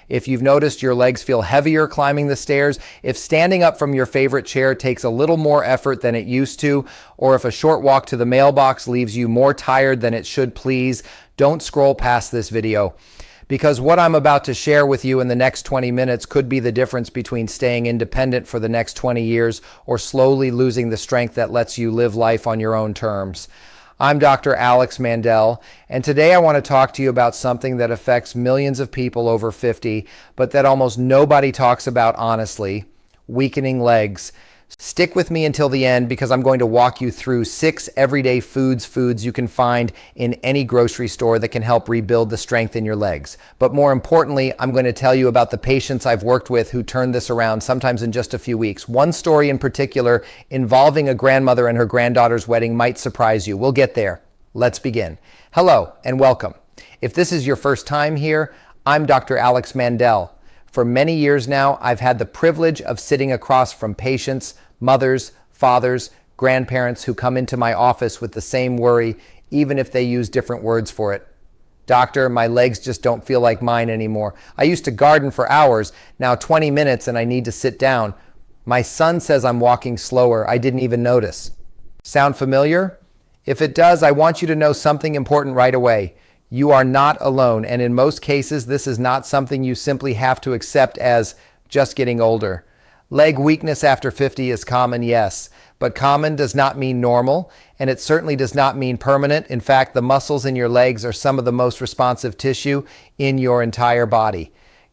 If you've noticed your legs feel heavier climbing the stairs, if standing up from your favorite chair takes a little more effort than it used to, or if a short walk to the mailbox leaves you more tired than it should, please don't scroll past this video. Because what I'm about to share with you in the next 20 minutes could be the difference between staying independent for the next 20 years or slowly losing the strength that lets you live life on your own terms. I'm Dr. Alex Mandell, and today I want to talk to you about something that affects millions of people over 50, but that almost nobody talks about honestly: weakening legs. Stick with me until the end because I'm going to walk you through 6 everyday foods you can find in any grocery store that can help rebuild the strength in your legs. But more importantly, I'm going to tell you about the patients I've worked with who turned this around, sometimes in just a few weeks. One story in particular involving a grandmother and her granddaughter's wedding might surprise you. We'll get there. Let's begin. Hello and welcome. If this is your first time here, I'm Dr. Alex Mandell. For many years now, I've had the privilege of sitting across from patients, mothers, fathers, grandparents who come into my office with the same worry, even if they use different words for it. Doctor, my legs just don't feel like mine anymore. I used to garden for hours, now 20 minutes and I need to sit down. My son says I'm walking slower. I didn't even notice. Sound familiar? If it does, I want you to know something important right away. You are not alone, and in most cases, this is not something you simply have to accept as just getting older. Leg weakness after 50 is common, yes, but common does not mean normal, and it certainly does not mean permanent. In fact, the muscles in your legs are some of the most responsive tissue in your entire body.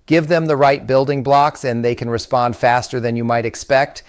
Give them the right building blocks, and they can respond faster than you might expect.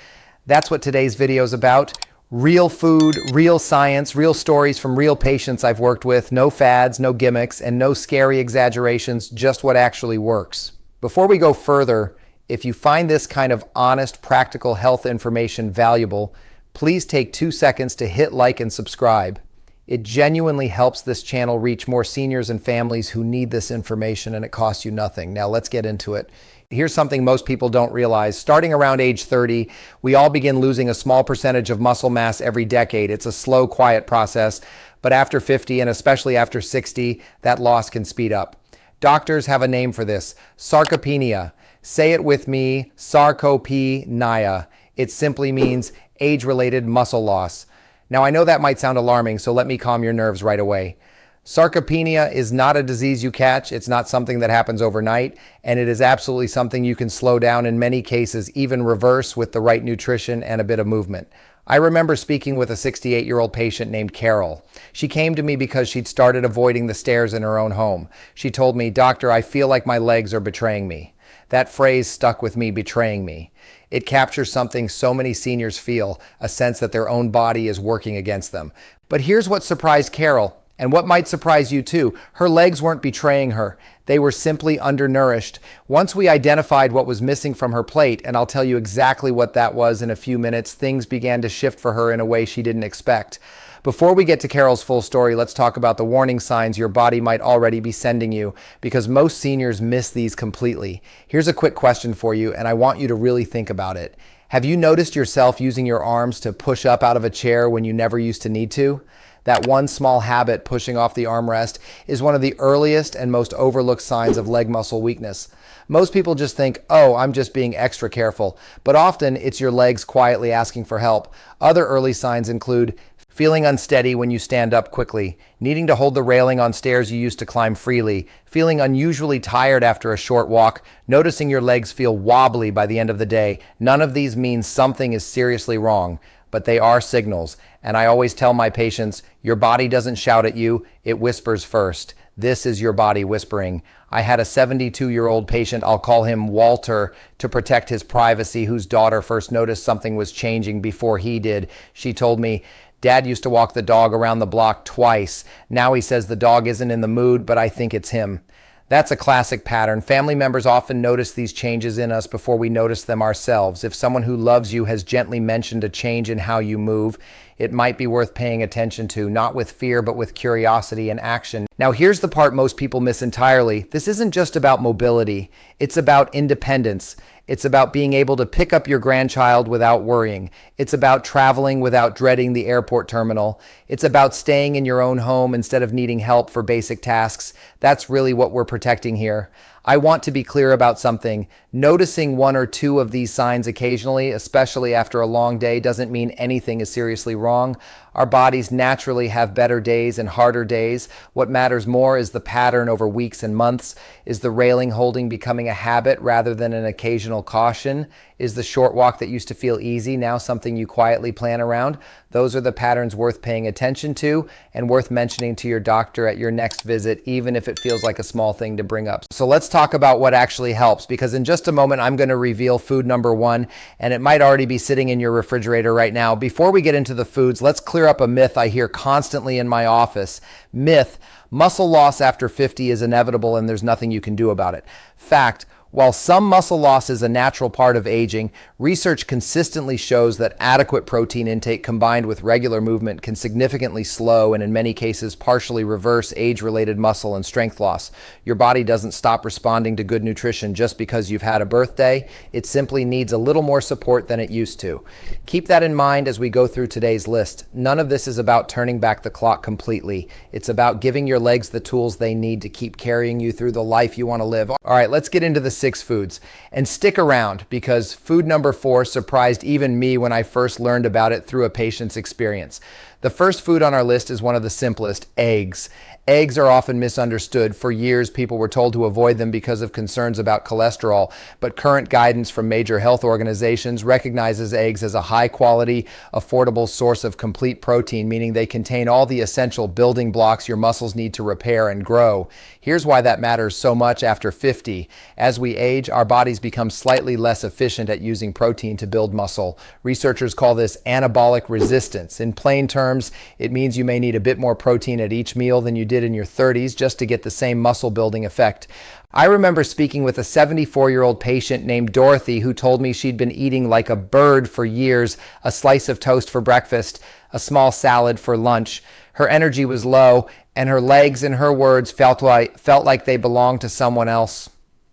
That's what today's video is about. Real food, real science, real stories from real patients I've worked with. No fads, no gimmicks, and no scary exaggerations, just what actually works. Before we go further, if you find this kind of honest, practical health information valuable, please take 2 seconds to hit like and subscribe. It genuinely helps this channel reach more seniors and families who need this information, and it costs you nothing. Now let's get into it. Here's something most people don't realize. Starting around age 30, we all begin losing a small percentage of muscle mass every decade. It's a slow, quiet process, but after 50 and especially after 60, that loss can speed up. Doctors have a name for this: sarcopenia. Say it with me: sarcopenia. It simply means age-related muscle loss. Now, I know that might sound alarming, so let me calm your nerves right away. Sarcopenia is not a disease you catch. It's not something that happens overnight, and it is absolutely something you can slow down, in many cases even reverse, with the right nutrition and a bit of movement. I remember speaking with a 68-year-old patient named Carol. She came to me because she'd started avoiding the stairs in her own home. She told me, "Doctor, I feel like my legs are betraying me." That phrase stuck with me: betraying me. It captures something so many seniors feel, a sense that their own body is working against them. But here's what surprised Carol, and what might surprise you too. Her legs weren't betraying her. They were simply undernourished. Once we identified what was missing from her plate, and I'll tell you exactly what that was in a few minutes, things began to shift for her in a way she didn't expect. Before we get to Carol's full story, let's talk about the warning signs your body might already be sending you, because most seniors miss these completely. Here's a quick question for you, and I want you to really think about it. Have you noticed yourself using your arms to push up out of a chair when you never used to need to? That one small habit, pushing off the armrest, is one of the earliest and most overlooked signs of leg muscle weakness. Most people just think, "Oh, I'm just being extra careful," but often it's your legs quietly asking for help. Other early signs include feeling unsteady when you stand up quickly, needing to hold the railing on stairs you used to climb freely, feeling unusually tired after a short walk, noticing your legs feel wobbly by the end of the day. None of these means something is seriously wrong, but they are signals. And I always tell my patients, your body doesn't shout at you, it whispers first. This is your body whispering. I had a 72-year-old patient, I'll call him Walter, to protect his privacy, whose daughter first noticed something was changing before he did. She told me, "Dad used to walk the dog around the block twice. Now he says the dog isn't in the mood, but I think it's him." That's a classic pattern. Family members often notice these changes in us before we notice them ourselves. If someone who loves you has gently mentioned a change in how you move, it might be worth paying attention to, not with fear, but with curiosity and action. Now, here's the part most people miss entirely. This isn't just about mobility. It's about independence. It's about being able to pick up your grandchild without worrying. It's about traveling without dreading the airport terminal. It's about staying in your own home instead of needing help for basic tasks. That's really what we're protecting here. I want to be clear about something. Noticing one or two of these signs occasionally, especially after a long day, doesn't mean anything is seriously wrong. Our bodies naturally have better days and harder days. What matters more is the pattern over weeks and months. Is the railing holding becoming a habit rather than an occasional caution? Is the short walk that used to feel easy now something you quietly plan around? Those are the patterns worth paying attention to and worth mentioning to your doctor at your next visit, even if it feels like a small thing to bring up. So let's talk about what actually helps, because in just a moment I'm going to reveal food number 1, and it might already be sitting in your refrigerator right now. Before we get into the foods, let's clear up a myth I hear constantly in my office. Myth: muscle loss after 50 is inevitable and there's nothing you can do about it. Fact: while some muscle loss is a natural part of aging, research consistently shows that adequate protein intake combined with regular movement can significantly slow and in many cases partially reverse age-related muscle and strength loss. Your body doesn't stop responding to good nutrition just because you've had a birthday. It simply needs a little more support than it used to. Keep that in mind as we go through today's list. None of this is about turning back the clock completely. It's about giving your legs the tools they need to keep carrying you through the life you want to live. All right, let's get into the 6 foods. And stick around, because food number 4 surprised even me when I first learned about it through a patient's experience. The first food on our list is one of the simplest: eggs. Eggs are often misunderstood. For years, people were told to avoid them because of concerns about cholesterol, but current guidance from major health organizations recognizes eggs as a high-quality, affordable source of complete protein, meaning they contain all the essential building blocks your muscles need to repair and grow. Here's why that matters so much after 50. As we age, our bodies become slightly less efficient at using protein to build muscle. Researchers call this anabolic resistance. In plain terms, it means you may need a bit more protein at each meal than you did in your 30s just to get the same muscle building effect. I remember speaking with a 74-year-old patient named Dorothy who told me she'd been eating like a bird for years: a slice of toast for breakfast, a small salad for lunch. Her energy was low, and her legs, in her words, felt like they belonged to someone else.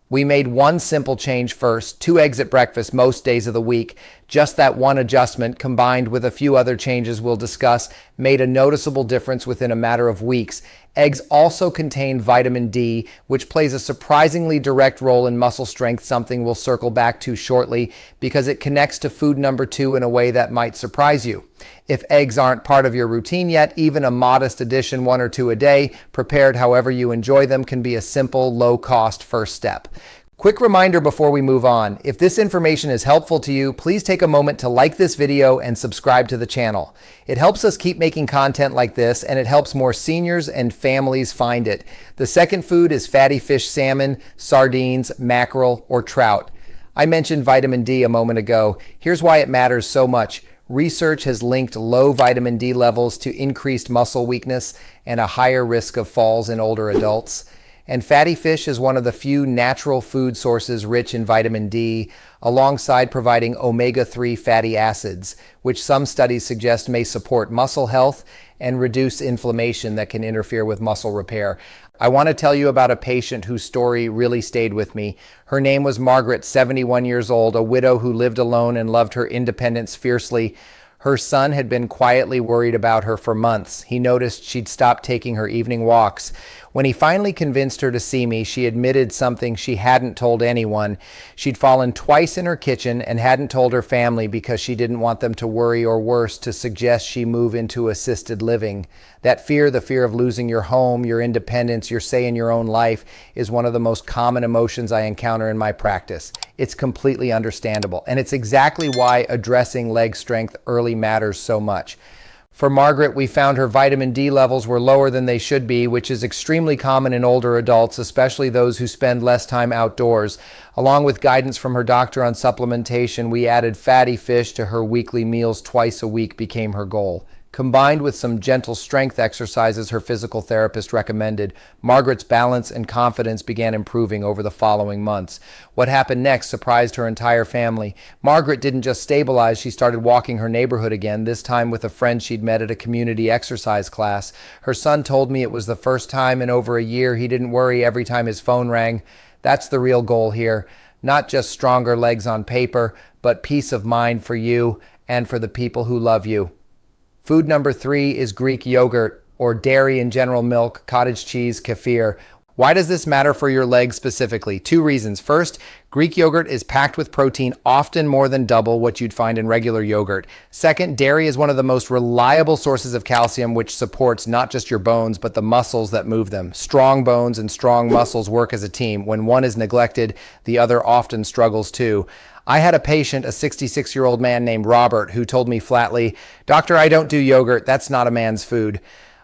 We made one simple change first: 2 eggs at breakfast most days of the week. Just that one adjustment, combined with a few other changes we'll discuss, made a noticeable difference within a matter of weeks. Eggs also contain vitamin D, which plays a surprisingly direct role in muscle strength, something we'll circle back to shortly, because it connects to food number 2 in a way that might surprise you. If eggs aren't part of your routine yet, even a modest addition, 1 or 2 a day, prepared however you enjoy them, can be a simple, low-cost first step. Quick reminder before we move on: if this information is helpful to you, please take a moment to like this video and subscribe to the channel. It helps us keep making content like this, and it helps more seniors and families find it. The second food is fatty fish, salmon, sardines, mackerel, or trout. I mentioned vitamin D a moment ago. Here's why it matters so much. Research has linked low vitamin D levels to increased muscle weakness and a higher risk of falls in older adults. And fatty fish is one of the few natural food sources rich in vitamin D, alongside providing omega-3 fatty acids, which some studies suggest may support muscle health and reduce inflammation that can interfere with muscle repair. I want to tell you about a patient whose story really stayed with me. Her name was Margaret, 71 years old, a widow who lived alone and loved her independence fiercely. Her son had been quietly worried about her for months. He noticed she'd stopped taking her evening walks. When he finally convinced her to see me, she admitted something she hadn't told anyone. She'd fallen twice in her kitchen and hadn't told her family because she didn't want them to worry, or worse, to suggest she move into assisted living. That fear, the fear of losing your home, your independence, your say in your own life, is one of the most common emotions I encounter in my practice. It's completely understandable, and it's exactly why addressing leg strength early matters so much. For Margaret, we found her vitamin D levels were lower than they should be, which is extremely common in older adults, especially those who spend less time outdoors. Along with guidance from her doctor on supplementation, we added fatty fish to her weekly meals. Twice a week became her goal. Combined with some gentle strength exercises her physical therapist recommended, Margaret's balance and confidence began improving over the following months. What happened next surprised her entire family. Margaret didn't just stabilize, she started walking her neighborhood again, this time with a friend she'd met at a community exercise class. Her son told me it was the first time in over a year he didn't worry every time his phone rang. That's the real goal here. Not just stronger legs on paper, but peace of mind for you and for the people who love you. Food number 3 is Greek yogurt, or dairy and General Milk, cottage cheese, kefir. Why does this matter for your legs specifically? Two reasons. First, Greek yogurt is packed with protein, often more than double what you'd find in regular yogurt. Second, dairy is one of the most reliable sources of calcium, which supports not just your bones, but the muscles that move them. Strong bones and strong muscles work as a team. When one is neglected, the other often struggles too. I had a patient, a 66-year-old man named Robert, who told me flatly, "Doctor, I don't do yogurt. That's not a man's food."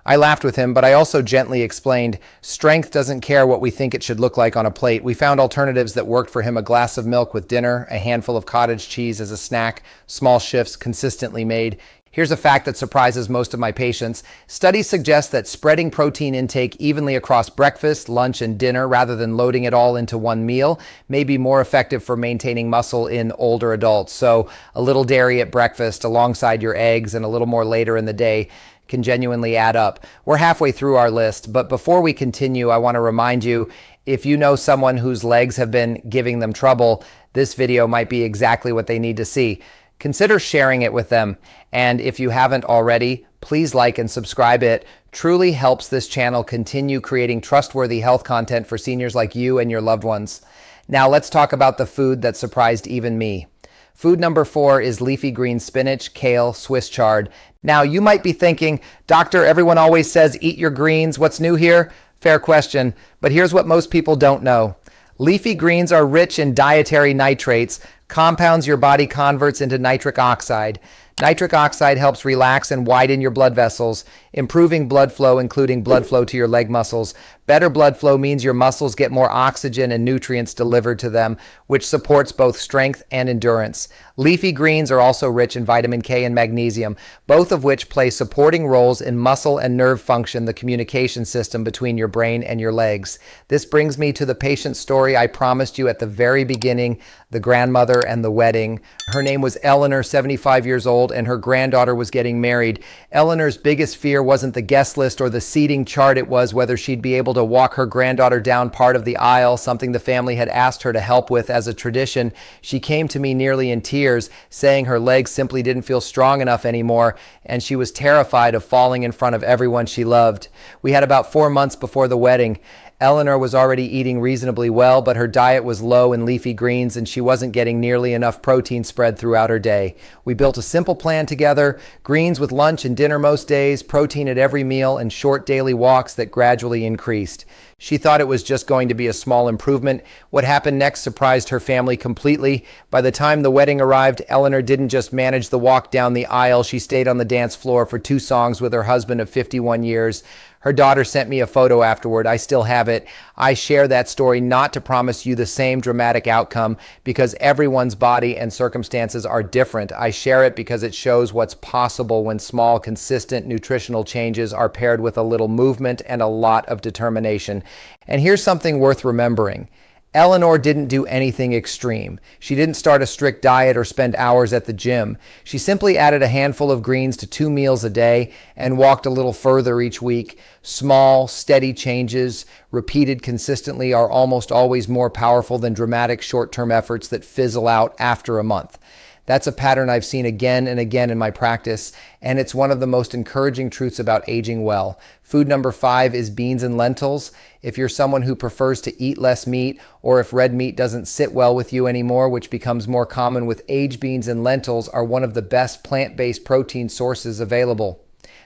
I laughed with him, but I also gently explained, strength doesn't care what we think it should look like on a plate. We found alternatives that worked for him: a glass of milk with dinner, a handful of cottage cheese as a snack, small shifts consistently made. Here's a fact that surprises most of my patients. Studies suggest that spreading protein intake evenly across breakfast, lunch, and dinner rather than loading it all into one meal may be more effective for maintaining muscle in older adults. So a little dairy at breakfast alongside your eggs and a little more later in the day can genuinely add up. We're halfway through our list, but before we continue, I want to remind you, if you know someone whose legs have been giving them trouble, this video might be exactly what they need to see. Consider sharing it with them. And if you haven't already, please like and subscribe. It truly helps this channel continue creating trustworthy health content for seniors like you and your loved ones. Now let's talk about the food that surprised even me. Food number 4 is leafy green spinach, kale, Swiss chard. Now you might be thinking, "Doctor, everyone always says eat your greens. What's new here?" Fair question, but here's what most people don't know. Leafy greens are rich in dietary nitrates, compounds your body converts into nitric oxide. Nitric oxide helps relax and widen your blood vessels, improving blood flow, including blood flow to your leg muscles. Better blood flow means your muscles get more oxygen and nutrients delivered to them, which supports both strength and endurance. Leafy greens are also rich in vitamin K and magnesium, both of which play supporting roles in muscle and nerve function, the communication system between your brain and your legs. This brings me to the patient story I promised you at the very beginning, the grandmother and the wedding. Her name was Eleanor, 75 years old, and her granddaughter was getting married. Eleanor's biggest fear wasn't the guest list or the seating chart. It was whether she'd be able to walk her granddaughter down part of the aisle, something the family had asked her to help with as a tradition. She came to me nearly in tears, saying her legs simply didn't feel strong enough anymore, and she was terrified of falling in front of everyone she loved. We had about 4 months before the wedding. Eleanor was already eating reasonably well, but her diet was low in leafy greens and she wasn't getting nearly enough protein spread throughout her day. We built a simple plan together: greens with lunch and dinner most days, protein at every meal, and short daily walks that gradually increased. She thought it was just going to be a small improvement. What happened next surprised her family completely. By the time the wedding arrived, Eleanor didn't just manage the walk down the aisle, she stayed on the dance floor for 2 songs with her husband of 51 years. Her daughter sent me a photo afterward. I still have it. I share that story not to promise you the same dramatic outcome, because everyone's body and circumstances are different. I share it because it shows what's possible when small, consistent nutritional changes are paired with a little movement and a lot of determination. And here's something worth remembering. Eleanor didn't do anything extreme. She didn't start a strict diet or spend hours at the gym. She simply added a handful of greens to 2 meals a day and walked a little further each week. Small, steady changes, repeated consistently, are almost always more powerful than dramatic short-term efforts that fizzle out after a month. That's a pattern I've seen again and again in my practice, and it's one of the most encouraging truths about aging well. Food number 5 is beans and lentils. If you're someone who prefers to eat less meat, or if red meat doesn't sit well with you anymore, which becomes more common with age, beans and lentils are one of the best plant-based protein sources available.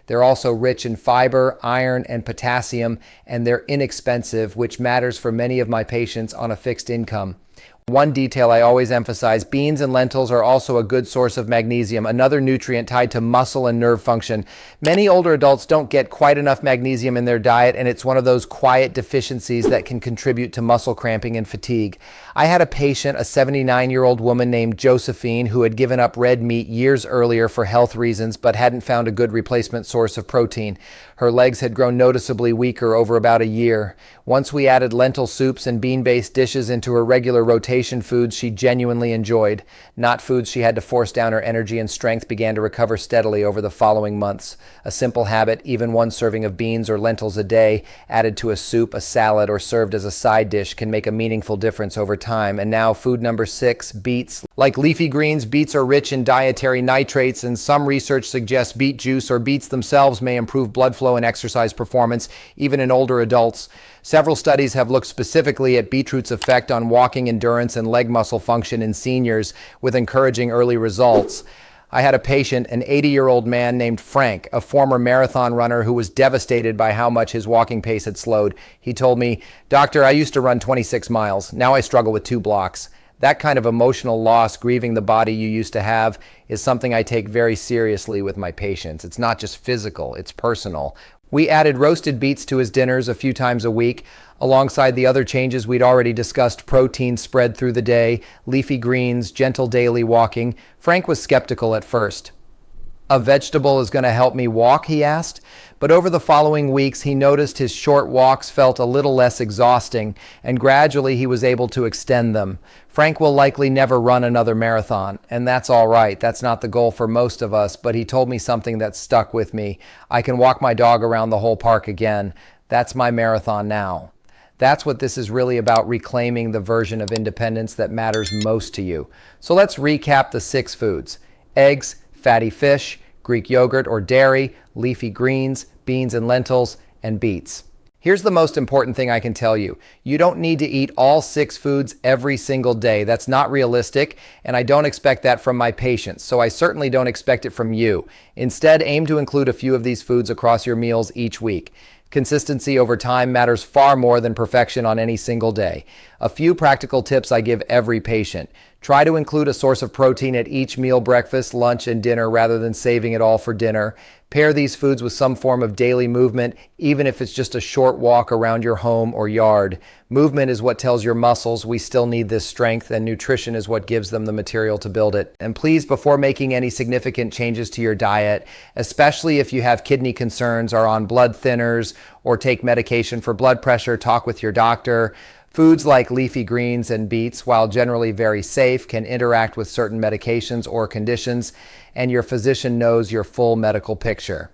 They're also rich in fiber, iron, and potassium, and they're inexpensive, which matters for many of my patients on a fixed income. One detail I always emphasize: beans and lentils are also a good source of magnesium, another nutrient tied to muscle and nerve function. Many older adults don't get quite enough magnesium in their diet, and it's one of those quiet deficiencies that can contribute to muscle cramping and fatigue. I had a patient, a 79-year-old woman named Josephine, who had given up red meat years earlier for health reasons, but hadn't found a good replacement source of protein. Her legs had grown noticeably weaker over about a year. Once we added lentil soups and bean-based dishes into her regular rotation foods she genuinely enjoyed, not foods she had to force down, her energy and strength began to recover steadily over the following months. A simple habit, even 1 serving of beans or lentils a day, added to a soup, a salad, or served as a side dish, can make a meaningful difference over time. And now food number 6, beets. Like leafy greens, beets are rich in dietary nitrates, and some research suggests beet juice or beets themselves may improve blood flow and exercise performance, even in older adults. Several studies have looked specifically at beetroot's effect on walking endurance and leg muscle function in seniors, with encouraging early results. I had a patient, an 80-year-old man named Frank, a former marathon runner who was devastated by how much his walking pace had slowed. He told me, "Doctor, I used to run 26 miles. Now I struggle with 2 blocks." That kind of emotional loss, grieving the body you used to have, is something I take very seriously with my patients. It's not just physical, it's personal. We added roasted beets to his dinners a few times a week, alongside the other changes we'd already discussed: protein spread through the day, leafy greens, gentle daily walking. Frank was skeptical at first. "A vegetable is going to help me walk?" he asked. But over the following weeks, he noticed his short walks felt a little less exhausting, and gradually he was able to extend them. Frank will likely never run another marathon, and that's all right. That's not the goal for most of us, but he told me something that stuck with me. "I can walk my dog around the whole park again. That's my marathon now." That's what this is really about: reclaiming the version of independence that matters most to you. So let's recap the 6 foods: eggs, fatty fish, Greek yogurt or dairy, leafy greens, beans and lentils, and beets. Here's the most important thing I can tell you. You don't need to eat all 6 foods every single day. That's not realistic, and I don't expect that from my patients, so I certainly don't expect it from you. Instead, aim to include a few of these foods across your meals each week. Consistency over time matters far more than perfection on any single day. A few practical tips I give every patient. Try to include a source of protein at each meal: breakfast, lunch, and dinner, rather than saving it all for dinner. Pair these foods with some form of daily movement, even if it's just a short walk around your home or yard. Movement is what tells your muscles we still need this strength, and nutrition is what gives them the material to build it. And please, before making any significant changes to your diet, especially if you have kidney concerns, are on blood thinners, or take medication for blood pressure, talk with your doctor. Foods like leafy greens and beets, while generally very safe, can interact with certain medications or conditions, and your physician knows your full medical picture.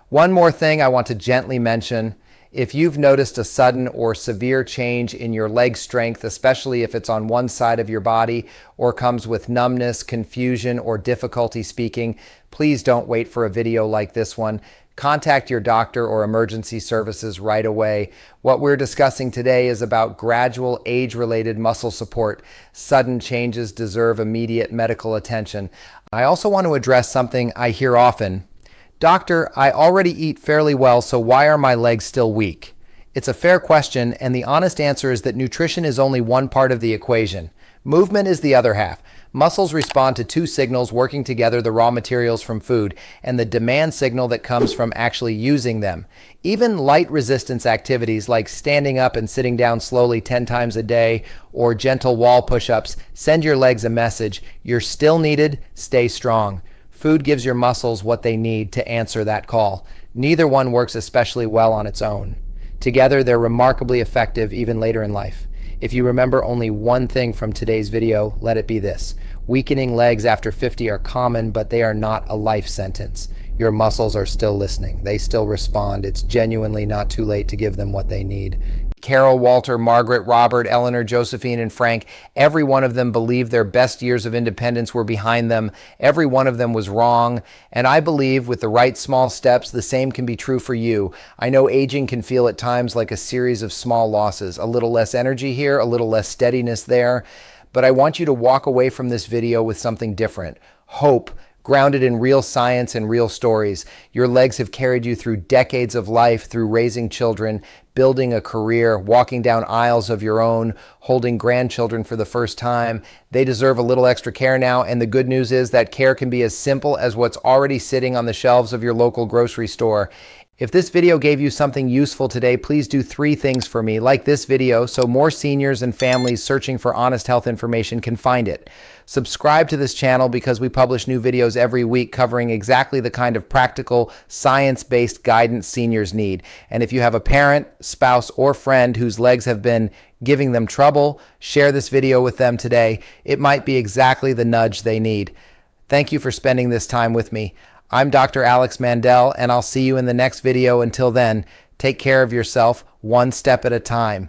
One more thing I want to gently mention: if you've noticed a sudden or severe change in your leg strength, especially if it's on one side of your body or comes with numbness, confusion, or difficulty speaking, please don't wait for a video like this one. Contact your doctor or emergency services right away. What we're discussing today is about gradual age-related muscle support. Sudden changes deserve immediate medical attention. I also want to address something I hear often: "Doctor, I already eat fairly well, so why are my legs still weak?" It's a fair question, and the honest answer is that nutrition is only one part of the equation. Movement is the other half. Muscles respond to 2 signals working together: the raw materials from food and the demand signal that comes from actually using them. Even light resistance activities like standing up and sitting down slowly 10 times a day, or gentle wall push-ups, send your legs a message: you're still needed, stay strong. Food gives your muscles what they need to answer that call. Neither one works especially well on its own. Together, they're remarkably effective even later in life. If you remember only one thing from today's video, let it be this: weakening legs after 50 are common, but they are not a life sentence. Your muscles are still listening. They still respond. It's genuinely not too late to give them what they need. Carol, Walter, Margaret, Robert, Eleanor, Josephine, and Frank, every one of them believed their best years of independence were behind them. Every one of them was wrong. And I believe with the right small steps, the same can be true for you. I know aging can feel at times like a series of small losses: a little less energy here, a little less steadiness there. But I want you to walk away from this video with something different: hope, grounded in real science and real stories. Your legs have carried you through decades of life, through raising children, building a career, walking down aisles of your own, holding grandchildren for the first time. They deserve a little extra care now, and the good news is that care can be as simple as what's already sitting on the shelves of your local grocery store. If this video gave you something useful today, please do 3 things for me. Like this video so more seniors and families searching for honest health information can find it. Subscribe to this channel because we publish new videos every week covering exactly the kind of practical, science-based guidance seniors need. And if you have a parent, spouse, or friend whose legs have been giving them trouble, share this video with them today. It might be exactly the nudge they need. Thank you for spending this time with me. I'm Dr. Alex Mandell, and I'll see you in the next video. Until then, take care of yourself, one step at a time.